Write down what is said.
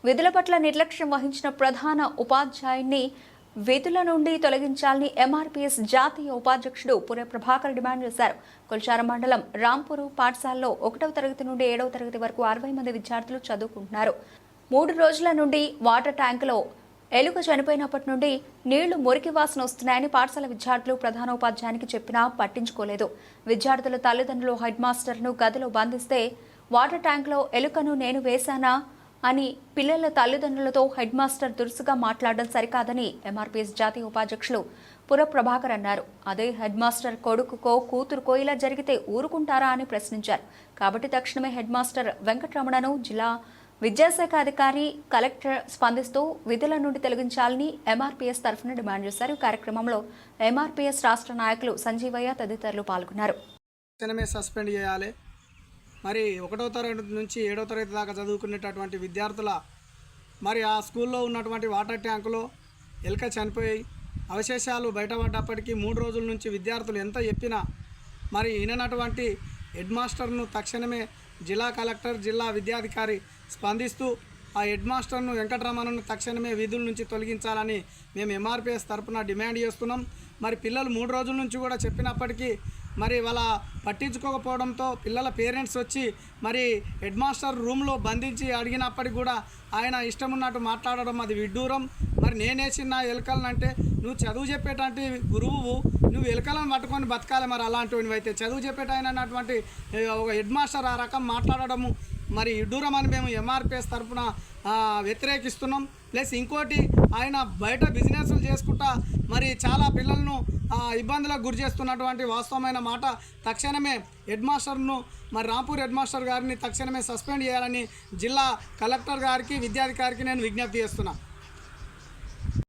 విధుల పట్ల నిర్లక్ష్యం వహించిన ప్రధాన ఉపాధ్యాయుని విధుల నుండి తొలగించాలని ఎంఆర్పీఎస్ జాతీయ ఉపాధ్యక్షుడు పుర ప్రభాకర్ డిమాండ్ చేశారు. కొల్చారం మండలం రాంపూరు పాఠశాలలో 1వ తరగతి నుండి 7వ తరగతి వరకు 60 మంది విద్యార్థులు చదువుకుంటున్నారు. 3 రోజుల నుండి వాటర్ ట్యాంకులో ఎలుక చనిపోయినప్పటి నుండి నీళ్లు మురికి వాసన వస్తున్నాయని పాఠశాల విద్యార్థులు ప్రధాన ఉపాధ్యాయునికి చెప్పినా పట్టించుకోలేదు. విద్యార్థుల తల్లిదండ్రులు హెడ్ మాస్టర్ను గదిలో బంధిస్తే వాటర్ ట్యాంకులో ఎలుకను నేను వేశానా అని పిల్లల తల్లిదండ్రులతో హెడ్ మాస్టర్ దురుసుగా మాట్లాడడం సరికాదని ఎంఆర్పీఎస్ జాతీయ ఉపాధ్యక్షులు పుర ప్రభాకర్ అన్నారు. అదే హెడ్ మాస్టర్ కొడుకుకో కూతురుకో ఇలా జరిగితే ఊరుకుంటారా అని ప్రశ్నించారు. కాబట్టి తక్షణమే హెడ్ మాస్టర్ వెంకటరమణను జిల్లా విద్యాశాఖ అధికారి కలెక్టర్ స్పందిస్తూ విధుల నుండి తొలగించాలని ఎంఆర్పీఎస్ తరఫున డిమాండ్ చేశారు. కార్యక్రమంలో ఎంఆర్పీఎస్ రాష్ట్ర నాయకులు సంజీవయ్య తదితరులు పాల్గొన్నారు. సస్పెండ్ చేయాలి. మరి 1వ తరగతి నుంచి 7వ తరగతి దాకా చదువుకునేటటువంటి విద్యార్థుల మరి ఆ స్కూల్లో ఉన్నటువంటి వాటర్ ట్యాంకులో ఎలుక చనిపోయి అవశేషాలు బయటపడ్డప్పటికీ 3 రోజుల నుంచి విద్యార్థులు ఎంత చెప్పినా మరి విననటువంటి హెడ్ మాస్టర్ను తక్షణమే జిల్లా కలెక్టర్ జిల్లా విద్యాధికారి స్పందిస్తూ ఆ హెడ్ మాస్టర్ను వెంకటరమణను తక్షణమే విధుల నుంచి తొలగించాలని మేము ఎంఆర్పీఎస్ తరఫున డిమాండ్ చేస్తున్నాం. మరి పిల్లలు 3 రోజుల నుంచి కూడా చెప్పినప్పటికీ మరి వాళ్ళ పట్టించుకోకపోవడంతో పిల్లల పేరెంట్స్ వచ్చి మరి హెడ్ మాస్టర్ రూమ్లో బంధించి అడిగినప్పటికి కూడా ఆయన ఇష్టం ఉన్నట్టు మాట్లాడడం అది విడ్డూరం. మరి నేనేసిన ఎలుకలను అంటే నువ్వు చదువు చెప్పేటువంటి గురువు నువ్వు ఎలుకలను పట్టుకొని బతకాలి. మరి అలాంటివి అయితే చదువు చెప్పేటాయన అన్నటువంటి ఒక హెడ్ మాస్టర్ ఆ రకం మాట్లాడడము మరి విడ్డూరం అని మేము ఎంఆర్పీఎస్ తరఫున వ్యతిరేకిస్తున్నాం. ప్లస్ ఇంకోటి ఆయన బయట బిజినెస్లు చేసుకుంటా మరి చాలా పిల్లలను ఇబ్బందులకు గురి చేస్తున్నటువంటి వాస్తవమైన మాట. తక్షణమే హెడ్ మాస్టర్ను మరి రాంపూర్ హెడ్ మాస్టర్ గారిని తక్షణమే సస్పెండ్ చేయాలని జిల్లా కలెక్టర్ గారికి విద్యాధికారికి నేను విజ్ఞప్తి చేస్తున్నా.